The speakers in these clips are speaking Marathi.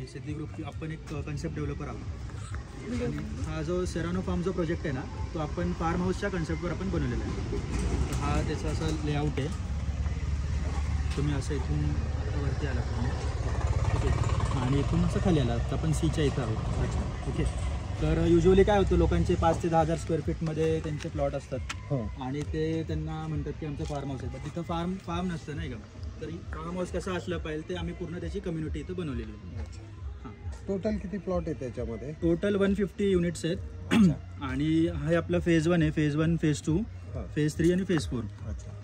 सिद्धी ग्रुप आपण एक कन्सेप्ट डेव्हलपर आहोत आणि हा जो सेरानो फार्म जो प्रोजेक्ट आहे ना तो आपण फार्म हाऊसच्या कन्सेप्टवर आपण बनवलेला आहे. तर हा त्याचा असा लेआउट आहे. तुम्ही असं इथून वरती आला ओके आणि इथून असं खाली आला तर आपण सीच्या इथं आहोत. अच्छा ओके. तर युजली काय होतं लोकांचे 5 ते 10,000 स्क्वेअर फीटमध्ये त्यांचे प्लॉट असतात आणि ते त्यांना म्हणतात की आमचं फार्म हाऊस आहे. पण तिथं फार्म नसतं नाही का. तर फार्म हाऊस कसं असलं पाहिजे ते आम्ही पूर्ण त्याची कम्युनिटी इथं बनवलेली आहे. हां. टोटल किती प्लॉट आहे त्याच्यामध्ये? टोटल 150 युनिट्स आहेत आणि हा आपला फेज 1 आहे. फेज 1 फेज 2 फेज 3 आणि फेज 4.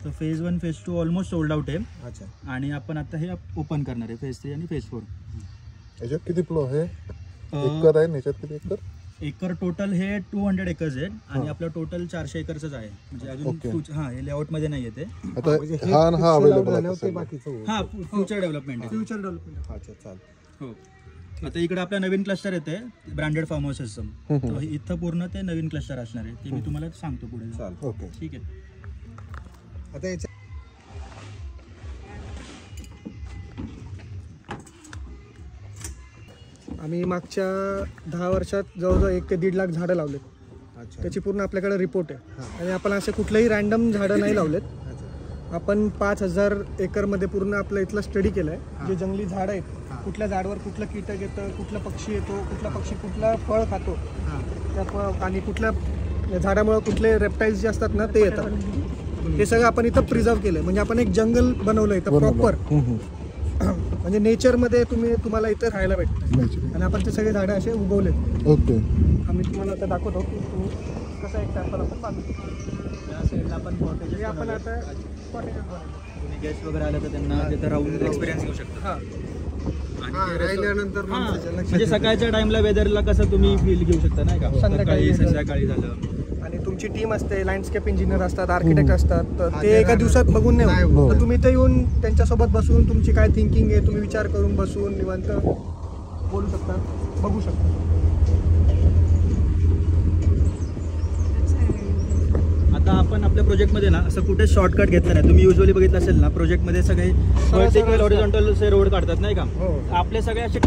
तर phase 1 phase 2 almost sold out आहे. अच्छा. आणि आपण आता हे ओपन करणार आहे फेज 3 आणि फेज 4. याच्यात किती प्लॉट आहे? एकर आहे याच्यात किती एकर? एकर टोटल हे 200 एकर्स आहेत आणि आपलं टोटल 400 एकरच आहे. म्हणजे अजून हां हे लेआउट मध्ये नाही येते. आता हा अवेलेबल आहे बाकीचं. हां फ्युचर डेव्हलपमेंट आहे. Future development. अच्छा चालेल. हो. आता इकडे आपला नवीन क्लस्टर येते ब्रँडेड फार्म हाऊस सिस्टम. तर इथं पूर्ण ते नवीन क्लस्टर असणार आहे. ते मी तुम्हाला सांगतो पुढे. चालेल. ओके ठीक आहे. आता याच्या आम्ही मागच्या 10 वर्षात जवळजवळ 1 ते 1.5 लाख झाडं लावलेत. अच्छा. त्याची पूर्ण आपल्याकडे रिपोर्ट आहे आणि आपण असे कुठलेही रँडम झाडं नाही लावलेत. आपण 5,000 एकरमध्ये पूर्ण आपलं इथलं स्टडी केलं आहे. जे जंगली झाडं आहेत कुठल्या झाडावर कुठलं कीटक येतं, कुठला पक्षी येतो, कुठला पक्षी कुठला फळ खातो आणि कुठल्या झाडामुळे कुठले रेप्टाईल्स जे असतात ना ते येतात. हे सगळं आपण इथं प्रिझर्व केलं. म्हणजे आपण एक जंगल बनवलं इथं प्रॉपर. म्हणजे नेचरमध्ये तुम्हाला इथं राहायला भेटतं आणि आपण ते सगळे झाडं असे उगवलेत. ओके. आम्ही तुम्हाला आता दाखवतो की तुम्ही कसं एक सॅम्पल आपण बांधू. या साईडला आपण कॉटेजेस आपण आता कॉटेजेस तुम्ही गेस्ट वगैरे आले तर त्यांना तिथं राहून एक्सपिरियन्स घेऊ शकता. राहिल्यानंतर म्हणजे सकाळच्या टाइमला वेदरला कसं तुम्ही फील घेऊ शकता नाही का. संध्याकाळी झालं. आणि तुमची टीम असते, लँडस्केप इंजिनियर असतात, आर्किटेक्ट असतात. तर ते एका दिवसात बघून नाही होत. तर तुम्ही इथं येऊन त्यांच्यासोबत बसून तुमची काय थिंकिंग आहे तुम्ही विचार करून बसून निवांत बोलू शकता, बघू शकता. आता आपण आपल्या प्रोजेक्टमध्ये ना असं कुठे शॉर्टकट घेतलं नाही. तुम्ही युजली बघितलं असेल ना प्रोजेक्टमध्ये सगळे व्हर्टिकल हॉरिझॉन्टल असे रोड काढतात नाही का. आपले सगळे असे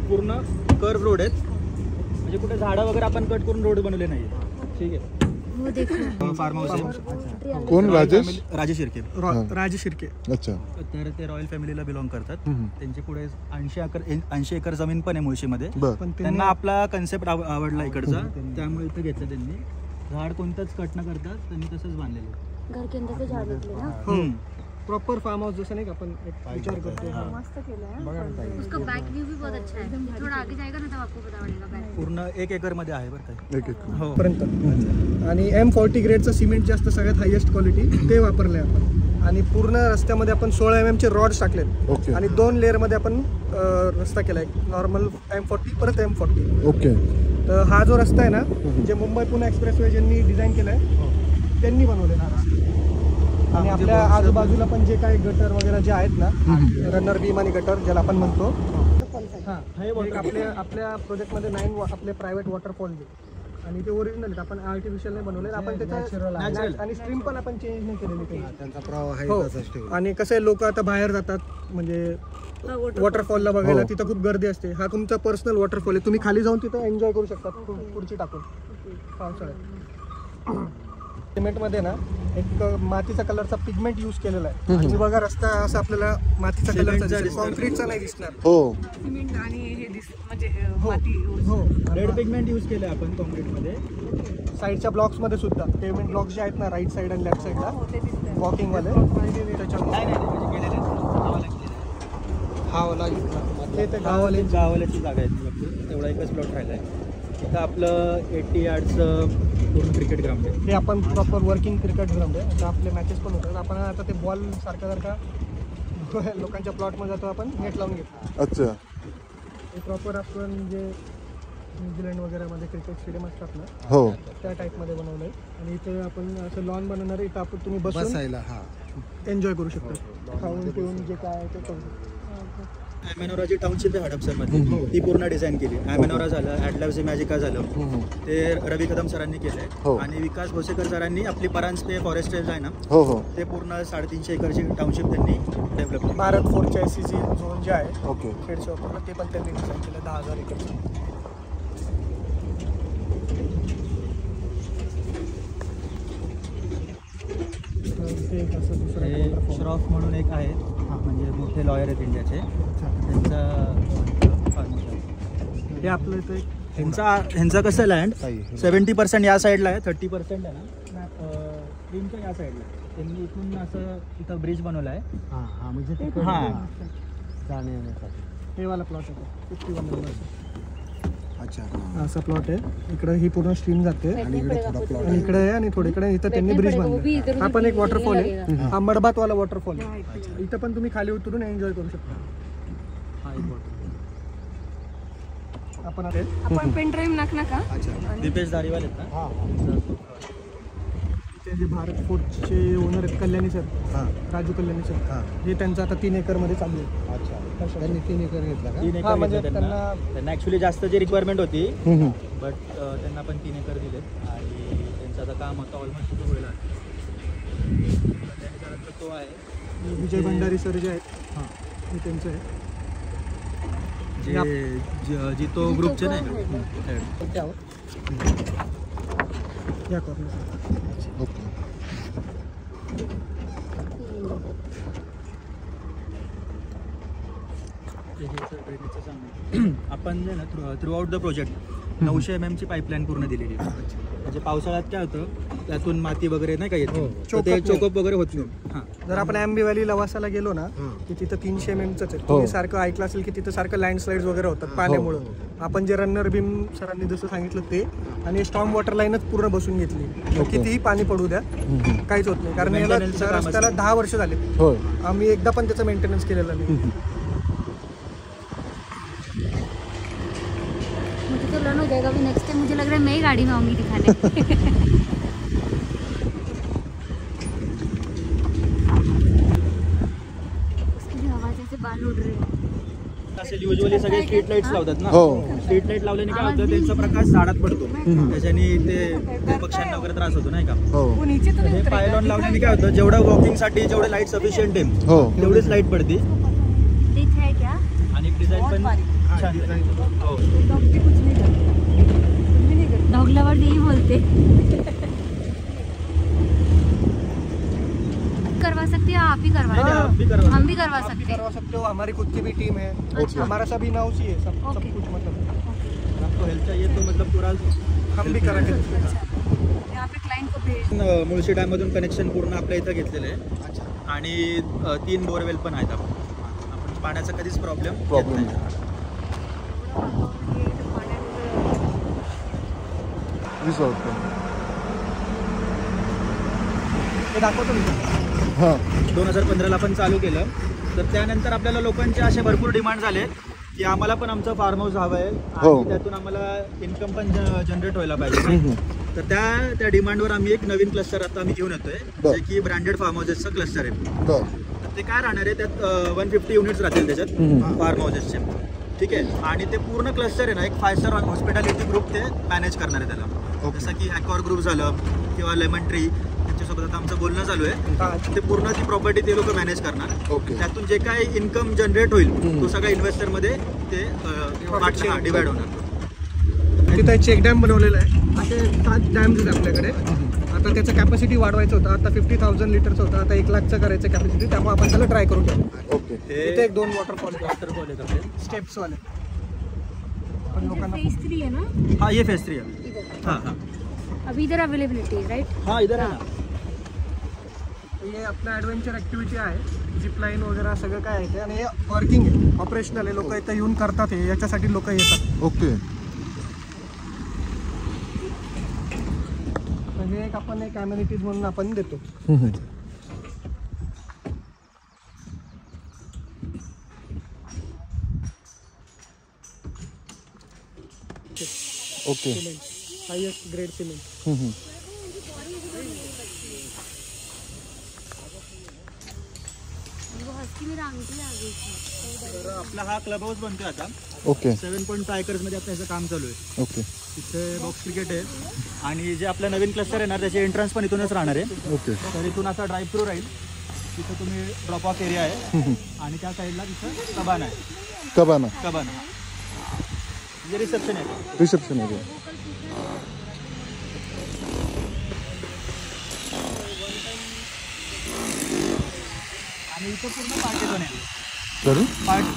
पूर्ण कर्व रोड आहेत. म्हणजे कुठे झाडं वगैरे आपण कट करून रोड बनवले नाही. ठीक आहे. फार्म हाऊस आहे. कोण? राजेश शिर्के. राजेश शिर्के. अच्छा. तर ते रॉयल फॅमिलीला बिलॉंग करतात. त्यांची पुढे 80 एकर जमीन पण आहे मुळशीमध्ये. पण त्यांना आपला कन्सेप्ट आवडला इकडचा त्यामुळे इथं घेतलं त्यांनी. झाड कोणतंच कट न करतात त्यांनी तसंच बांधलेलं. घर के अंदर से झाड़ निकले ना. प्रॉपर फार्म हाऊस जसं नाही का आपण एक विचार करतो. मस्त केलं है. उसका बैक व्यू भी बहुत अच्छा है. थोड़ा आगे जाएगा ना तब आपको पता पड़ेगा. बैक पूर्ण 1 एकर मध्ये आहे बरं का. 1 एकर हो पर्यंत. आणि M40 ग्रेडचं सिमेंट जास्त सगळ्यात हायेस्ट क्वालिटी ते वापरलंय आपण. आणि पूर्ण रस्त्यामध्ये आपण 16 mm चे रॉड्स टाकलेत आणि 2 लेअरमध्ये आपण रस्ता केलाय. नॉर्मल M40 परत M40. ओके. तर हा जो रस्ता आहे ना जे मुंबई पुणे एक्सप्रेसवे ज्यांनी डिझाईन केलाय त्यांनी बनवलेला हा रस्ता. आणि आपल्या आजूबाजूला पण जे काही गटर वगैरे जे आहेत ना रनर बीम आणि गटर ज्याला आपण म्हणतो. आपल्या प्रोजेक्टमध्ये 9 आपले प्रायव्हेट वॉटरफॉल आणि ते ओरिजिनल आहेत. आपण आर्टिफिशियल नाही बनवले. आपण त्याचा आणि स्ट्रीम पण आपण चेंज नाही केलेली. त्यांचा प्रवाह आहे. आणि कसं लोक आता बाहेर जातात म्हणजे वॉटरफॉलला बघायला तिथं खूप गर्दी असते. हा तुमचा पर्सनल वॉटरफॉल आहे. तुम्ही खाली जाऊन तिथं एन्जॉय करू शकता खुर्ची टाकून पावसाळ्यात. सिमेंटमध्ये ना एक मातीचा कलरचा पिगमेंट यूज केलेला आहे. आणि बघा रस्ता असा आपल्याला मातीचा कलरचा कॉन्क्रीटचा नाही दिसणार. हो. सिमेंट आणि हे म्हणजे हो रेड पिगमेंट यूज केलं आपण कॉन्क्रीटमध्ये. साईडच्या ब्लॉक्समध्ये सुद्धा पेमेंट ब्लॉक्स जे आहेत ना राईट साईड आणि लेफ्ट साईडला वॉकिंगवाले हा वाला गावाल्याची जागा आहे. तेवढा एकच प्लॉट राहिला आहे. इथं आपलं 80 यार्डचं पूर्ण क्रिकेट ग्राउंड आहे. हे आपण प्रॉपर वर्किंग क्रिकेट ग्राउंड आहे. आता आपले मॅचेस पण होतात. आपण आता ते बॉल सारखं जर का लोकांच्या प्लॉटमध्ये जातो आपण नेट लावून घेतो. अच्छा. हे प्रॉपर आपण जे न्यूझीलंड वगैरेमध्ये क्रिकेट स्टेडियम असतात ना हो त्या टाईपमध्ये बनवलं आहे. आणि इथं आपण असं लॉन बनवणार आहे. इथं आपण तुम्ही बसायला एन्जॉय करू शकता. खाऊन पिऊन जे काय आहे ते करू शकता. ॲमेनोराची टाउनशिप आहे हडपसरमध्ये, ती पूर्ण डिझाईन केली. ॲमेनोरा झालं, ॲडलाव्स मॅजिका झालं, ते रवी कदम सरांनी केलंय. आणि विकास भोसेकर सरांनी आपली परांजपे फॉरेस्ट रेंज आहे ना, ते पूर्ण 350 एकरची टाउनशिप त्यांनी डेव्हलप केली. भारत फोर्टच्या SEZ झोन जे आहे ओके. खेडच्या वापरलं, ते पण त्यांनी डिझाईन केलं 10,000 एकरचं. ते एक असं दुसरं हे एक waterfall. श्रॉफ म्हणून एक आहे, म्हणजे मोठे लॉयर आहेत इंडियाचे, त्यांचा हे आपलं इथं एक ह्यांचा कसं लँड ताई, 70% या साईडला आहे, 30% आहे ना ट्रीमच्या या साईडला आहे. त्यांनी इथून असं इथं ब्रिज बनवला आहे. हां म्हणजे हां जाणे येण्यासाठी. हे वाला प्लॉट आहे 51 नंबरचा. अच्छा. असा प्लॉट आहे. इकडे ही पूर्ण स्ट्रीम जाते आणि इकडे थोडा प्लॉट आणि इकडे आहे आणि थोडे इकडे इथं त्यांनी ब्रिज बांधला. हा पण एक वॉटरफॉल आहे, हा मडबातवाला वॉटरफॉल आहे. इथं पण तुम्ही खाली उतरून एन्जॉय करू शकता. हा एक water. आपण पेन ड्राईव्ह नाक का? दीपेश धारीवाल आहेत ना. ते जे भारत फोर्टचे ओनर आहेत कल्याणी सर, राजू कल्याणी सर, हे त्यांचं आता 3 एकरमध्ये चालू आहे. अच्छा. त्यांनी 3 एकर घेतला का? 3 हा, एकर म्हणजे घेतलं त्यांना ॲक्च्युली जास्तची रिक्वायरमेंट होती, बट त्यांना पण 3 एकर दिले आणि त्यांचं आता काम आता ऑलमोस्ट सुरू होईल. कल्याणी सरांचा तो आहे. विजय भंडारी सर जे आहेत हे त्यांचं आहे. जितो ग्रुपचे नाही का? या कॉर्नर. ओके. आपण जे ना through out the project 900 mm ची पाईपलाईन पूर्ण दिलेली आहे. म्हणजे पावसाळ्यात काय होतं, त्यातून माती वगैरे नाही का येते, ते चोकअप वगैरे होत नाही. हां, जर आपण आंबी व्हॅली लवासाला गेलो ना, की तिथं 300 mm आहे. तुम्ही सारखं ऐकलं असेल की तिथं सारखं लँडस्लाइड्स वगैरे होतात पाण्यामुळं. आपण जे रन्नर बीम सरांनी जसं सांगितलं ते, आणि स्टॉर्म वॉटर लाईनच पूर्ण बसून घेतली. कितीही पाणी पडू द्या काहीच होत नाही, कारण याला रस्त्याला 10 वर्ष झाले. होय. आम्ही एकदा पण त्याचं मेंटेनन्स केलेलं नाही. मुझे तो लर्न हो जाएगा अभी नेक्स्ट टाइम. मुझे लग रहा है मैं ही गाड़ी में आऊंगी दिखाने. उसकी भी आवाज ऐसे बाल उड़ रहे हैं. असेल युजली सगळे स्ट्रीट लाईट्स लावतात ना. हो. स्ट्रीट लाईट लावल्याने काय होतं, त्यांचा प्रकाश झाडात पडतो, त्याच्याने ते पक्ष्यांना वगैरे त्रास होतो नाही का. हो. हे पायलॉन लावल्याने काय होतं, जेवढं वॉकिंगसाठी जेवढे लाईट सफिशियंट आहे हो. तेवढीच लाईट पडते. ठीक है क्या? आणि डिझाईन पण छान आहे. हो. डॉग लवर यही बोलते. करवा सकते हैं, आप ही करवा नहीं, सकते आप भी करवा हैं. हम भी करवा आप भी सकते हैं. करवा सकते हो. हमारी खुद की भी टीम है. अच्छा. हमारा सभी नाव सी है, सब ओके. कुछ मतलब आपको हेल्थ चाहिए तो मतलब पूरा हम भी करेंगे. यहाँ पे क्लाइंट को भेज. मुळशी डॅममधून कनेक्शन पूर्ण आपल्या इथं घेतलेलं आहे. आणि 3 बोरवेल पण आहेत. आपण पाण्याचा कधीच प्रॉब्लेम प्रॉब्लेम नाही. ते दाखवतो मी. हां. 2015 ला पण चालू केलं. तर त्यानंतर आपल्याला लोकांचे असे भरपूर डिमांड झाले की आम्हाला पण आमचं फार्म हाऊस हवं आहे हो. आणि त्यातून आम्हाला इन्कम पण जनरेट व्हायला पाहिजे. तर त्या डिमांडवर आम्ही एक नवीन क्लस्टर आता आम्ही घेऊन येतोय, जे की ब्रँडेड फार्म हाऊसेसचं क्लस्टर आहे. बरं. तर ते काय राहणार आहे, त्यात 150 युनिट्स राहतील त्याच्यात फार्म हाऊसेसचे. ठीक आहे. आणि ते पूर्ण क्लस्टर आहे ना, एक 5 स्टार हॉस्पिटॅलिटी ग्रुप ते मॅनेज करणार आहे त्याला. जसं की ॲक्वॉर ग्रुप झालं किंवा लेमन ट्री, त्यांच्यासोबत आता आमचं बोलणं चालू आहे. ते पूर्ण ती प्रॉपर्टी ते लोक मॅनेज करणार. ओके. त्यातून जे काही इन्कम जनरेट होईल तो सगळ्या इन्व्हेस्टरमध्ये ते डिवाइड होणार. तिथं एक चेक डॅम बनवलेला आहे. असे 7 डॅम्स आहेत आपल्याकडे. आता त्याचं कॅपॅसिटी वाढवायचं होतं. आता 50,000 लिटरचं होतं, आता 1 लाखचं करायचं कॅपॅसिटी. त्यामुळे आपण त्याला ट्राय करून घेऊ. ओके. इथे एक 2 वॉटरफॉल वॉटरफॉल आहेत आपले. स्टेप्सवाले. पण लोकांना फेज 3 है ना हाँ, ये फेज 3 है. इधर. हाँ हाँ अभी इधर अवेलेबिलिटी है राइट. हाँ, इधर है ना. हे आपलं ॲडव्हेंचर ॲक्टिव्हिटी आहे. झिपलाईन वगैरे सगळं काय आहे ते, आणि हे वर्किंग आहे, ऑपरेशनल आहे. लोक इथं येऊन करतात. हे याच्यासाठी लोक येतात. ओके. म्हणजे एक आपण एक ॲम्युनिटीज म्हणून आपण देतो. ओके. Highest grade cement. इसकी मेरी आंटी आ गई थी। तर आपला हा क्लब हाऊस बनतोय आता. ओके 7.5 एकर्समध्ये आपलं ह्याचं काम चालू आहे. ओके तिथे बॉक्स क्रिकेट आहे आणि जे आपलं नवीन क्लस्टर येणार त्याची एंट्रन्स पण इथूनच राहणार आहे. ओके तर इथून असा ड्राईव्ह थ्रू राहील. तिथं तुम्ही ड्रॉप ऑफ एरिया आहे आणि त्या साईडला तिथं कबान आहे. कबान म्हणजे रिसेप्शन आहे. Reception area. आणि इथं पूर्ण पार्टी लॉन आहे. सॉरी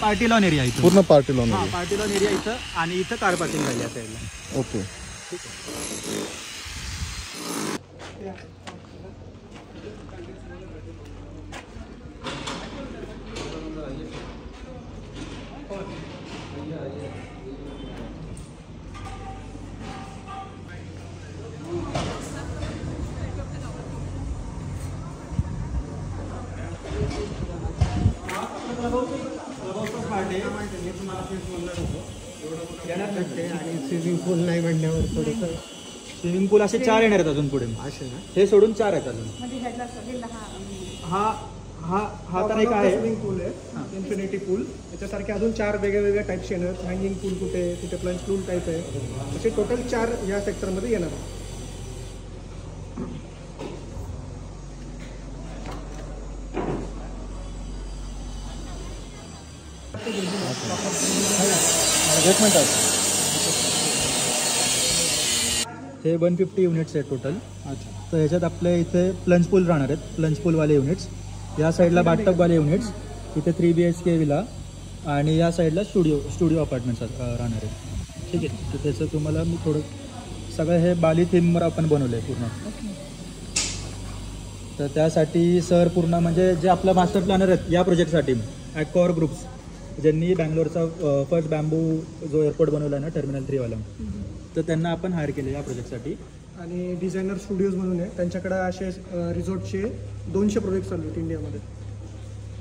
पार्टी लॉन एरिया इथं. पूर्ण पार्टी लॉन हां पार्टी लॉन एरिया इथं आणि इथं कार पार्किंग झाली या साईडला. ओके आणि स्विमिंग पूल नाही म्हणण्यावर थोडंसं स्विमिंग पूल असे 4 येणार आहेत अजून पुढे. असे ना. हे सोडून 4 आहेत अजून. हा हा हा तर एक आहे. स्विमिंग पूल आहे, इन्फिनिटी पूल. याच्यासारखे अजून 4 वेगळ्या टाईप्स येणार. हँगिंग पूल कुठे प्लंज पूल टाईप आहे. असे टोटल 4 या सेक्टरमध्ये येणार आहे. एक मिनिट. हे 150 युनिट्स आहेत टोटल. अच्छा तर ह्याच्यात आपल्या इथे प्लंज पूल राहणार आहेत. प्लंज पूलवाले युनिट्स. या साईडला बाथटबवाले युनिट्स. इथे 3 BHK विला आणि या साईडला स्टुडिओ अपार्टमेंट्स राहणार आहेत. ठीक आहे. तर त्याचं तुम्हाला मी थोडं सगळं हे बाली थीमवर आपण बनवलं आहे पूर्ण. तर त्यासाठी सर पूर्ण म्हणजे जे आपलं मास्टर प्लॅनर आहेत या प्रोजेक्टसाठी ॲक्कॉर ग्रुप्स ज्यांनी बँगलोरचा फर्स्ट बॅम्बू जो एअरपोर्ट बनवला आहे ना टर्मिनल 3 वाला, तर त्यांना आपण हायर केले या प्रोजेक्टसाठी. आणि डिझायनर स्टुडिओज म्हणून आहे. त्यांच्याकडे असे रिसॉर्टचे 200 प्रोजेक्ट चालू आहेत इंडियामध्ये.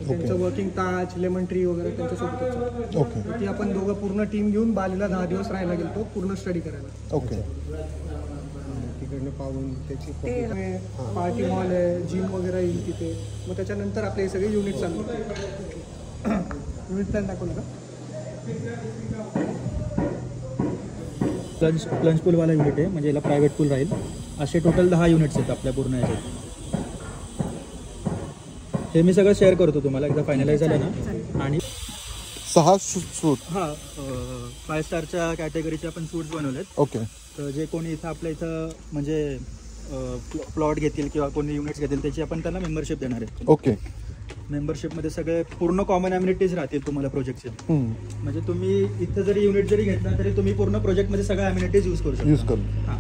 त्यांचं वर्किंग ताज लेमन ट्री वगैरे त्यांच्यासोबतच चालू. ओके ती आपण दोघं पूर्ण टीम घेऊन बालीला 10 दिवस राहायला गेलो पूर्ण स्टडी करायला. ओके तिकडनं पाहून त्याची पार्टी हॉल आहे, जिम वगैरे येईल तिथे. मग त्याच्यानंतर आपले हे सगळे युनिट चालू होते. युनिट प्लॅन दाखवलं का? प्लंज पूलवाला युनिट आहे म्हणजे याला प्रायव्हेट पूल राहील. असे टोटल 10 युनिट्स आहेत आपल्या पूर्ण ह्याच्यात. हे मी सगळं शेअर करतो तुम्हाला एकदा फायनलाइज झालं ना. आणि 6 सूट. हां 5 स्टारच्या कॅटेगरीचे आपण सूट्स बनवलेत. ओके तर जे कोणी इथं आपल्या इथं म्हणजे प्लॉट घेतील किंवा कोणी युनिट्स घेतील त्याची आपण त्यांना मेंबरशिप देणार आहे. ओके मेंबरशिपमध्ये सगळे पूर्ण कॉमन ॲम्युनिटीज राहतील तुम्हाला प्रोजेक्टचे. हम्म. म्हणजे तुम्ही इथं जरी युनिट जरी घेतला तरी तुम्ही पूर्ण प्रोजेक्टमध्ये सगळ्या ॲम्युनिटीज यूज करू शकता. यूज करू. हां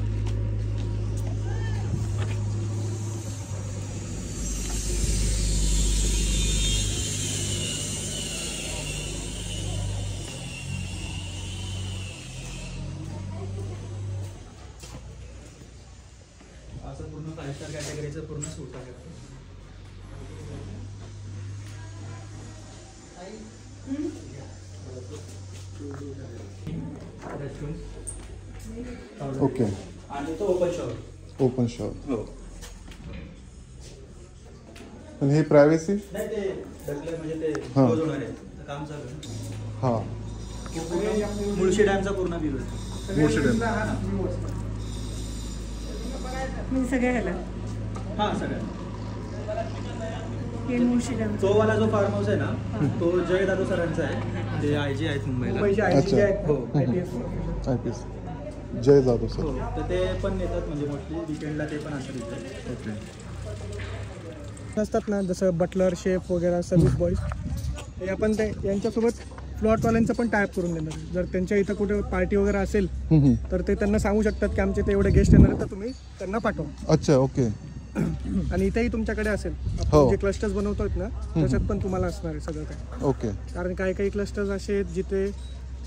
असं पूर्ण 5 स्टार कॅटेगरीचं पूर्ण सूट आहे. ओके आणि तो ओपन शॉवर. Open shower. हो आणि हे प्रायव्हसी. नाही ते ढकलं म्हणजे ते हां. क्लोज होणार आहे. काम चालू आहे. हां मुळशी डॅमचा पूर्ण व्ह्यू आहे. मुळशी डॅम. म्हणजे सगळ्या ह्याला हां सगळ्या. हे मुळशी डॅम. तो वाला जो फार्म हाऊस आहे ना तो जय दादू सरांचा आहे. ते IG आहेत मुंबईला. मुंबईचे अच्छा. IGG आहेत. हो. IPS. IPS जय जाधव हो सर. तर ते पण येतात म्हणजे मोस्टली विकेंडला ते पण असतात इथे. ओके असतात ना जसं बटलर शेफ वगैरे सर्व्हिस बॉईज हे आपण ते यांच्यासोबत प्लॉटवाल्यांचं पण टायप करून देणार. जर त्यांच्या इथं कुठे पार्टी वगैरे असेल तर ते त्यांना सांगू शकतात की आमचे ते एवढे गेस्ट येणार आहेत तर तुम्ही त्यांना पाठवा. अच्छा ओके. आणि इथेही तुमच्याकडे असेल हो. आपण जे क्लस्टर्स बनवतोय ना त्याच्यात पण तुम्हाला असणार आहे सगळं काय. ओके कारण काही क्लस्टर्स असे आहेत जिथे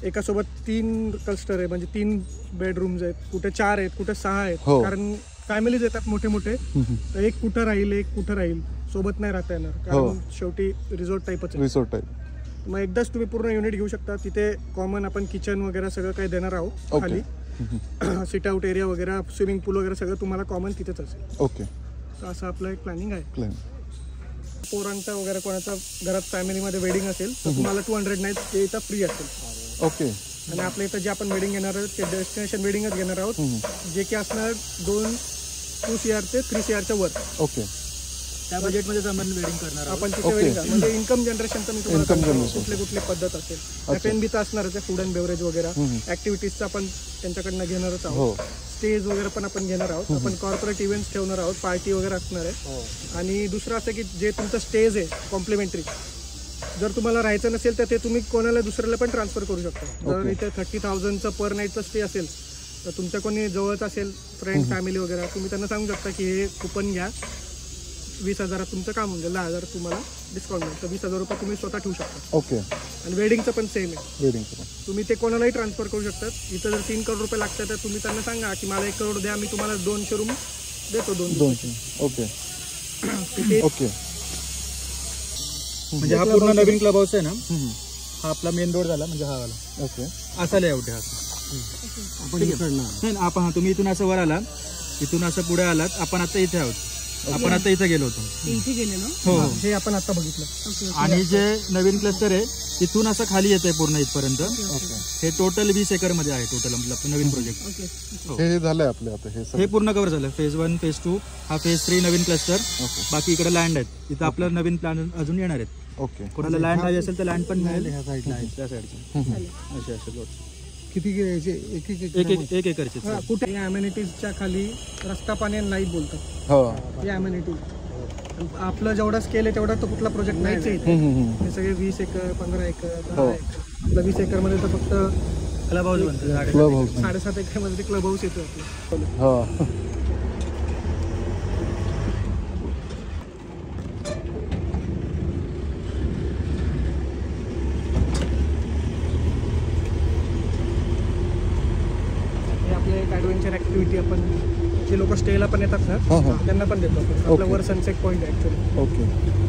एकासोबत 3 क्लस्टर आहे म्हणजे 3 बेडरूम्स आहेत, कुठे 4 आहेत, कुठे 6 आहेत. हो. कारण फॅमिलीज येतात मोठे तर एक कुठं राहील एक कुठं राहील सोबत नाही राहता येणार. कारण शेवटी रिसॉर्ट टाईपच आहे. Resort type. मग एकदाच तुम्ही पूर्ण युनिट घेऊ शकता. तिथे कॉमन आपण किचन वगैरे सगळं काही देणार आहोत. ओके. खाली सिट आउट एरिया वगैरे स्विमिंग पूल वगैरे सगळं तुम्हाला कॉमन तिथेच असेल. ओके तर असं आपलं एक प्लॅनिंग आहे. प्लॅन. पोरांचा वगैरे कोणाचा घरात फॅमिलीमध्ये वेडिंग असेल तर तुम्हाला 200 नाईट ते इथं फ्री असेल. ओके. आणि आपल्या इथं जे आपण वेडिंग घेणार आहोत ते डेस्टिनेशन वेडिंगच घेणार आहोत, जे की असणार 2 CR ते 3 CRच्या वर. ओके. त्या बजेटमध्ये आपण वेडिंग करणार आहोत. आपण तिथे वेडिंग म्हणजे इन्कम जनरेशनचं मी तुम्हाला सांगतो, कुठली पद्धत असेल. F&B तर असणारच आहे, फूड अँड बेवरेज वगैरे. ऍक्टिव्हिटीजचं आपण त्यांच्याकडनं घेणारच आहोत. स्टेज वगैरे पण आपण घेणार आहोत. आपण कॉर्पोरेट इव्हेंट्स ठेवणार आहोत, पार्टी वगैरे असणार आहे. आणि दुसरं असं की जे तुमचं स्टेज आहे कॉम्प्लिमेंटरी, जर तुम्हाला राहायचं नसेल तर ते तुम्ही कोणाला दुसऱ्याला पण ट्रान्सफर करू शकता. जर इथे 30,000चं पर नाईटचं स्टे असेल तर तुमच्या कोणी जवळच असेल फ्रेंड फॅमिली वगैरे, तुम्ही त्यांना सांगू शकता की हे कुपन घ्या, 20,000 तुमचं काम म्हणजे 10,000 तुम्हाला डिस्काउंट मिळेल. तर 20,000 रुपये तुम्ही स्वतः ठेवू शकता. ओके. आणि वेडिंगचं पण सेम आहे. वेडिंगचं तुम्ही ते कोणालाही ट्रान्सफर करू शकतात. इथं जर 3 करोड रुपये लागतात तर तुम्ही त्यांना सांगा की मला 1 करोड द्या, मी तुम्हाला 200 रूम देतो. 200. ओके. तिथे ओके. म्हणजे हा पूर्ण नवीन क्लब हाऊस आहे ना, हा आपला मेन रोड झाला म्हणजे हा वाला. ओके. असा लेआउट आहे हा. नाही आपण तुम्ही इथून असं वर आला, इथून असं पुढे आलात. आपण आता इथे आहोत. आपण आता इथे गेलो होतो. इथे गेलेलो. हो. हे आपण आता बघितलं. आणि जे नवीन क्लस्टर आहे तिथून असं खाली येते पूर्ण इथपर्यंत. हे टोटल 20 एकर मध्ये आहे टोटल आपलं नवीन प्रोजेक्ट. हे झालंय आपले आता हे पूर्ण कव्हर झालं. फेज 1, फेज 2, हा फेज 3 नवीन क्लस्टर. बाकी इकडे लँड आहेत. इथं आपलं नवीन प्लॅन अजून येणार आहेत. ओके. कोणाला लँड हवी असेल तर लँड पण मिळेल. ह्या साईडला आहे, त्या साईडचं असे असे लोट. किती घ्यायचे? एक एकरचे. कुठे अमेनिटीजच्या खाली रस्ता, पाणी आणि लाईट बोलतात. हो. हे अमेनिटीज. आपलं जेवढा स्केल आहे तेवढा तो कुठला प्रोजेक्ट नाहीच आहे इथे. हे सगळे 20 एकर, 15 एकर, 10 एकर. आपलं 20 एकर मध्ये तर फक्त क्लब हाऊस बनतो. Club house. 7.5 एकर मध्ये ते क्लब हाऊस येतो आपलं. हा. ॲडव्हेंचर ॲक्टिव्हिटी आपण जे लोक स्टेला पण येतात ना त्यांना पण देतो. आपल्या वर सनसेट पॉईंट आहे ॲक्च्युली. ओके.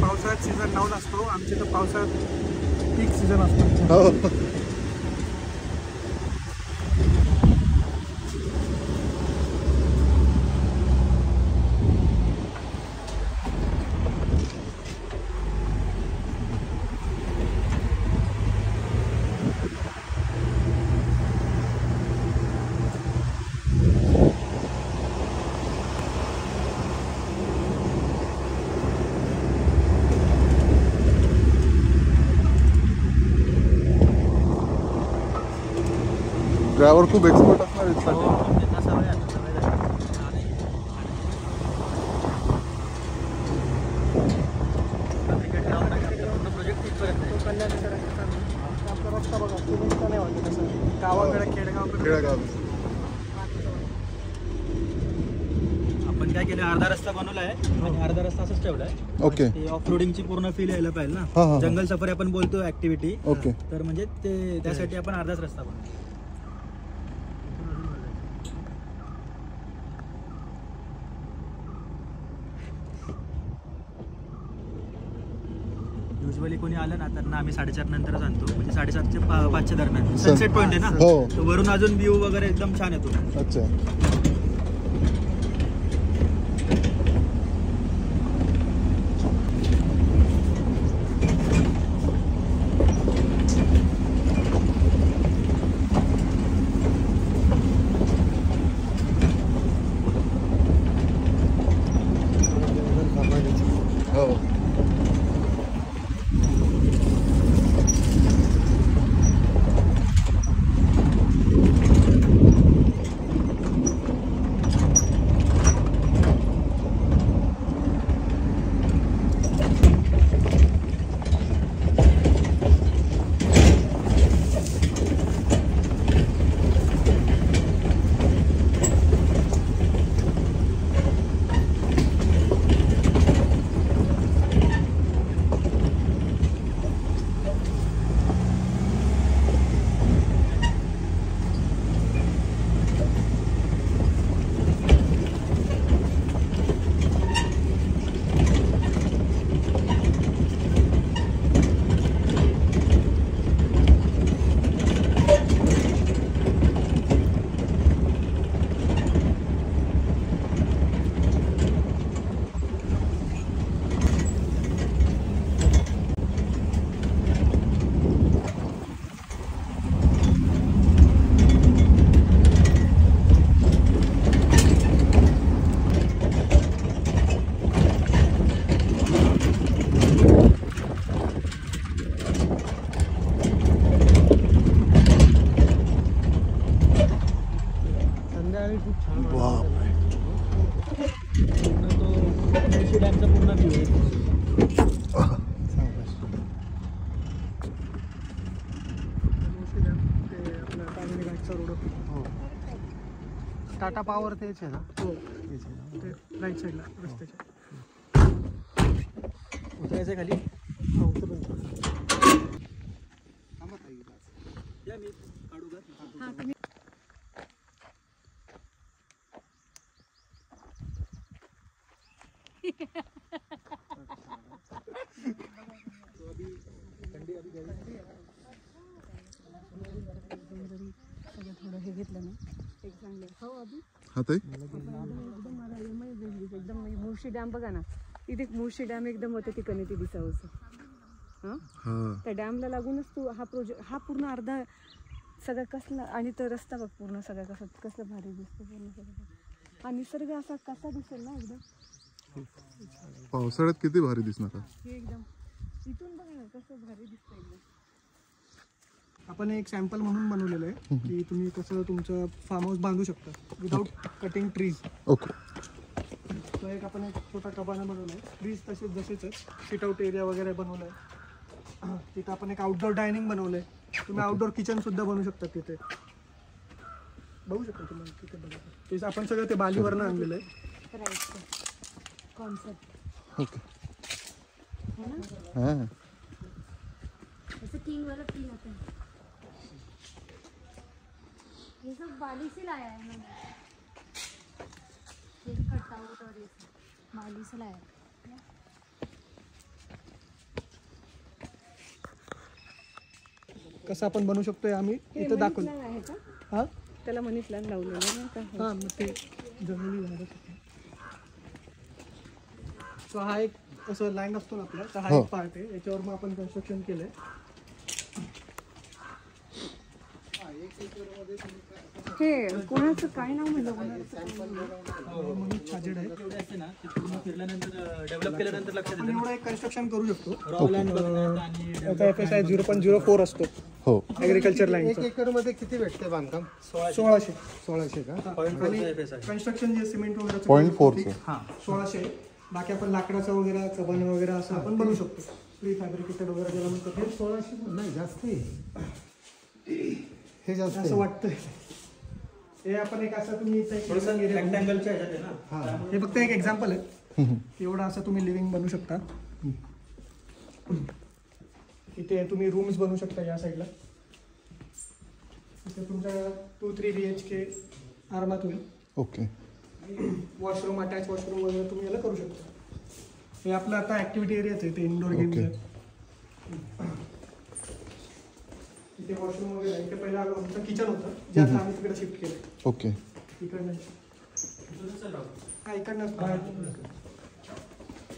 पावसाळ्यात सीझन डाऊन असतो. आमच्या तर पावसाळ्यात पीक सीझन असतो. ड्रायव्हर खूप एक्सपर्ट असणार याच्यासाठी. आपला रस्ता बघा, सिमेंटचा नाही वाटत असं. गावाकडे खेडेगाव आपण काय केलं, अर्धा रस्ता बनवला आहे आणि अर्धा रस्ता असंच ठेवला आहे. ओके. ते ऑफ रोडिंगची पूर्ण फील यायला पाहिजे हा, ना. हा. जंगल सफारी आपण बोलतो ऍक्टिव्हिटी. ओके. तर म्हणजे ते त्यासाठी आपण अर्धाच रस्ता बनवला. युजली कोणी आलं ना तर आम्ही 4:30 नंतरच आणतो. म्हणजे 4:30 ते 5 दरम्यान सनसेट पॉईंट आहे ना. हो. तर वरून अजून व्ह्यू वगैरे एकदम छान येतो. अच्छा. हो. संध्याकाळी खूप छान बापरे. पूर्ण तो मुळशी डॅमचा पूर्ण व्ह्यू आहे. ते आपला तामिनी घाटचा रोड टाटा पॉवर तेच आहे ना. हो तेच आहे ना. ते राईट साईडला रस्त्याच्या उतरायचं खाली हो उतरून. या मी काढू का? हाँ तुम्ही थोडं हे घेतलं ना एक चांगलं हो अभि हा ताई एकदम मला एकदम मुळशी डॅम बघा ना इथे मुळशी डॅम एकदम होते ठिकाणी ते दिसावं हां हा त्या डॅमला लागूनच तू हा प्रोजेक्ट हा पूर्ण अर्धा सगळा कसला आणि तो रस्ता बघ पूर्ण सगळा कसलं भारी दिसतो पूर्ण सगळं हा निसर्ग असा कसा दिसेल ना एकदम पावसाळ्यात किती भारी दिसणार हा. हे एकदम इथून बघा ना कसं भारी दिसतं एकदम. आपण एक सॅम्पल म्हणून बनवलेलं आहे की तुम्ही कसं तुमचं फार्म हाऊस बांधू शकता विदाऊट कटिंग ट्रीज. ओके. तो एक आपण एक छोटा कबाना बनवला आहे. ट्रीज तसेच जसेच सिट आउट एरिया वगैरे बनवला आहे. तिथं आपण एक आउटडोअर डायनिंग बनवलं आहे. तुम्ही आउटडोअर किचन सुद्धा बनवू शकता तिथे. बघू शकता तुम्ही तिथे बघा तेच आपण सगळं ते बालीवरनं आणलेलं आहे. Concept okay. है ना हां जैसे टीन वाला टीन आता है ये सब बाली से लाया है मैंने ये भी खट्टा होता और ये सब बाली से लाया है. कसं आपण बनवू शकतोय आम्ही इथं दाखवलं. आहे का हां त्याला मनी प्लांट लावलेलं आहे का हां मग ते जंगली झाडं. सो हा एक असं लँड असतो ना आपला तर हा एक पार्ट आहे याच्यावर मग आपण कन्स्ट्रक्शन केलंय. हे कोणाचं काय नाव म्हणलं म्हणून छाजेड आहे. एवढे असते ना ते पूर्ण फिरल्यानंतर डेव्हलप केल्यानंतर लक्षात आपण एवढं एक कन्स्ट्रक्शन करू शकतो. रॉ लँड बघण्यात आणि याचा FSI 0.04 असतो हो. Agriculture land. 1 एकर मध्ये किती भेटते बांधकाम? 1600 1600 का? कन्स्ट्रक्शन जे सिमेंट वगैरे 0.4 हां 1600. बाकी आपण लाकडाचं वगैरे कबन वगैरे असं आपण बनवू शकतो. प्री फॅब्रिकेटेड वगैरे ज्याला म्हणतो ते 1600 नाही जास्त आहे. हे जास्त असं आहे. वाटतंय. हे आपण एक असं तुम्ही इथं एक थोडंसं area रेक्टँगलच्या ह्याच्यात आहे ना. हां हे फक्त एक एक्झाम्पल आहे. एवढं असं तुम्ही लिव्हिंग बनवू शकता. इथे तुम्ही रूम्स बनवू शकता या साईडला. इथे तुमचा 2-3 BHK आरामात होईल. ओके. वॉशरूम अटॅच वॉशरूम वगैरे तुम्ही याला करू शकता. हे आपलं आता ऍक्टिव्हिटी एरियाच आहे ते इंडोर गेम्स आहे. इथे वॉशरूम वगैरे इथे पहिला आमचं किचन होतं जे आता आम्ही तिकडे शिफ्ट केलं. ओके. इकडनं हा इकडनं बाहेर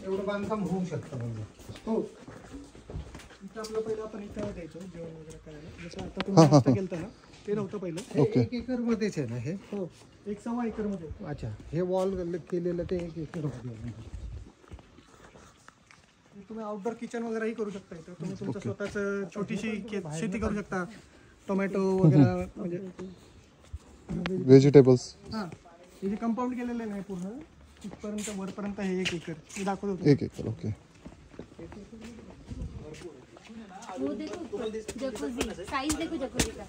एवढं बांधकाम होऊ शकतं म्हणजे. हो. इथं आपलं पहिलं आपण इथं द्यायचो जेवण वगैरे करायला. जसं आता तुम्ही नाश्ता केलता ना ते नव्हतं पहिलं. हे 1 एकर मध्येच आहे ना हे? हो 1.25 एकरमध्ये. अच्छा हे वॉल केलेलं ते 1 एकर मध्ये. तुम्ही आउटडोर किचन वगैरेही करू शकता. इथं तुम्ही तुमचं स्वतःचं छोटीशी शेती करू शकता. टोमॅटो वगैरे म्हणजे व्हेजिटेबल्स. हां हे जे कंपाऊंड केलेलं नाही पूर्ण तिथपर्यंत वरपर्यंत हे 1 एकर मी दाखवत होतो. 1 एकर. ओके. वो देखो जकूजी साइज देखो जकूजी का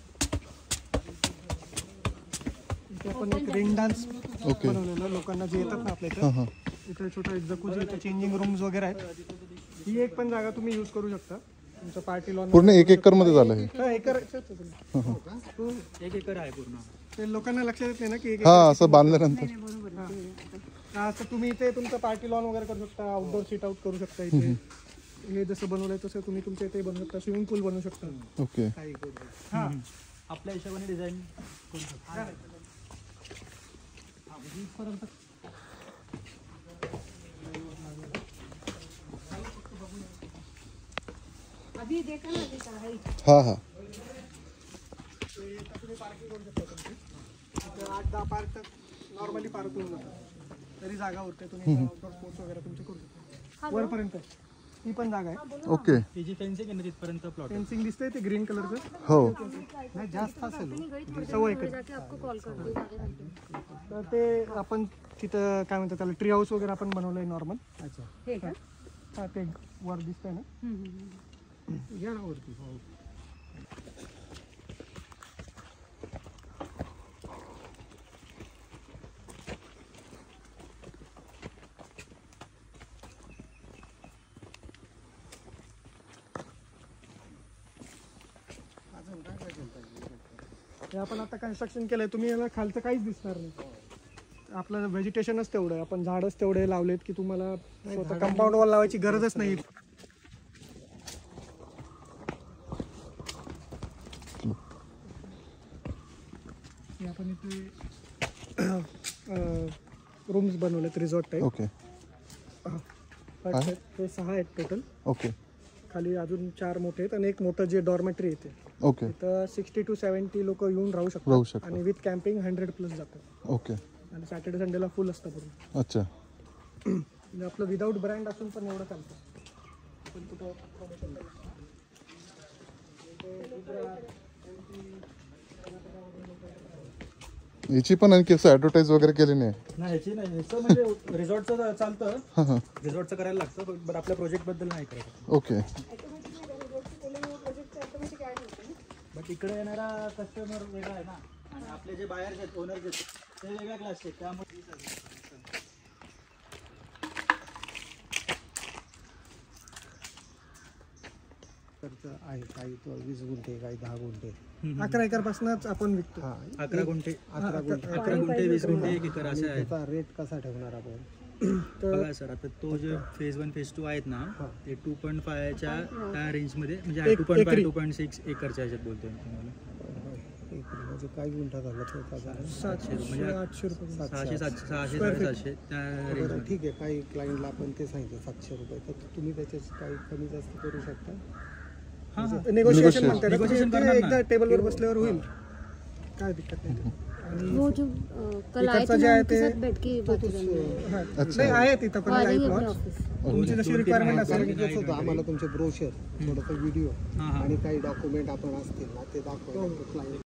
इथे आपण एक रेन डान्स ओके. बनवलेलं लोकांना जे येतात ना आपल्या हां इथं. हां. इथे छोटं जकूजी इथे चेंजिंग रूम्स वगैरे आहेत. ही एक पण जागा तुम्ही यूज करू शकता तुमचं पार्टी लॉन. पूर्ण 1 एकर मध्ये झालं हे. एकर 1 एकर आहे पूर्ण. ते लोकांना लक्षात येत नाही ना की 1 हा असं बांधल्यानंतर. असं तुम्ही इथे तुमचं पार्टी लॉन वगैरे करू शकता. आउटडोर सीट आउट करू शकता. इथे हे जसं बनवलंय तसं तुम्ही तुमच्या इथे बनवू शकता. स्विमिंग पूल बनवू शकता. ओके. हां आपल्या हिशोबाने डिझाईन करू शकतो. अभी देखा ना देखा है हां हां. तुम्ही पार्किंग करू शकता तुमची. 8-10 पार्क तर नॉर्मली पार्क होऊन जातात. तरी जागा उरते. तुम्ही आउटडोर स्पोर्ट्स वगैरे तुमचे करू शकता. वरपर्यंत ती पण जागा आहे. ओके. ती जी फेन्सिंग आहे ना तिथपर्यंत प्लॉट आहे. फेन्सिंग दिसतंय ते ग्रीन कलरचं. हो. नाही जास्त असेल हो. 100 एकर. तर ते आपण तिथं काय म्हणतात त्याला ट्री हाऊस वगैरे आपण बनवलंय नॉर्मल. अच्छा हे का हा ते वर दिसतंय ना. घ्या ना वरती. हो. हे आपण आता कन्स्ट्रक्शन केलंय. तुम्ही याला खालचं काहीच दिसणार नाही. आपलं व्हेजिटेशनच तेवढं आहे. आपण झाडच तेवढे लावलेत की तुम्हाला स्वतः कंपाऊंड वॉल लावायची गरजच नाही. हे आपण इथे रूम्स बनवलेत रिसॉर्ट टाईप. ओके. हे 6 आहेत टोटल. ओके. खाली अजून 4 मोठे आहेत आणि एक मोठं जे डॉर्मेटरी येते. ओके. इथं 60 to 70 लोक येऊन राहू राहू शकतात. शकतात. आणि विथ कॅम्पिंग 100 प्लस जातात. ओके. आणि सॅटर्डे संडेला फुल असतं पूर्ण. अच्छा. म्हणजे आपलं विदाऊट ब्रँड असून पण एवढं चालतं. पण कुठं याची पण आणखी असं ॲडव्हर्टाईज वगैरे केली नाही. नाही ह्याची नाही, ह्याचं म्हणजे रिसॉर्टचं चालतं. हां हां. रिसॉर्टचं करायला लागतं बट आपल्या प्रोजेक्टबद्दल नाही करत. ओके. बट इकडे येणारा कस्टमर वेगळा आहे ना आणि आपले जे बाहेरचे आहेत ओनर जे आहेत ते वेगळ्या क्लासचे आहेत. त्यामुळे खर्च आहे काही 20 गुंठे काही 10 गुंठे. 11 एकरपासूनच आपण विकतो. 11 गुंठे 11 गुंठे 11 गुंठे 20 गुंठे 1 एकर असे आहेत. त्याचा रेट कसा ठेवणार आपण? बघा सर आता तो जे फेज 1 फेज 2 आहेत ना ते 2.5 च्या त्या रेंजमध्ये म्हणजे एक 2.5 एकरी. 2.6 एकरच्या ह्याच्यात बोलतोय मी तुम्हाला. एक म्हणजे काही गुंठा झाला तर त्याचा 700 800 रुपये. 600 700 750 त्या बरं रेंज. ठीक आहे. काही क्लायंटला आपण ते सांगितलं 700 रुपये तर तुम्ही त्याचे काही कमी जास्त करू शकता. नेगोशिएशन म्हणतात. Negotiation करणार ना. एकदा टेबलवर बसल्यावर होईल. काय दिक्कत नाही. आणि वो जो कल आए इकडचा थे जे ना आहे उनके ते- साथ बैठ के बात हो जाएगी. हा. अच्छा. नाही आहे तिथं पण काही वाजेंगे अपने प्लॉट. ऑफिस. तुमची जशी रिक्वायरमेंट असेल. कारण कसं होतं आम्हाला तुमचे ब्रोशर थोडंसं व्हिडिओ हां हां आणि काही डॉक्युमेंट आपण असतील ना ते दाखवायला क्लायंट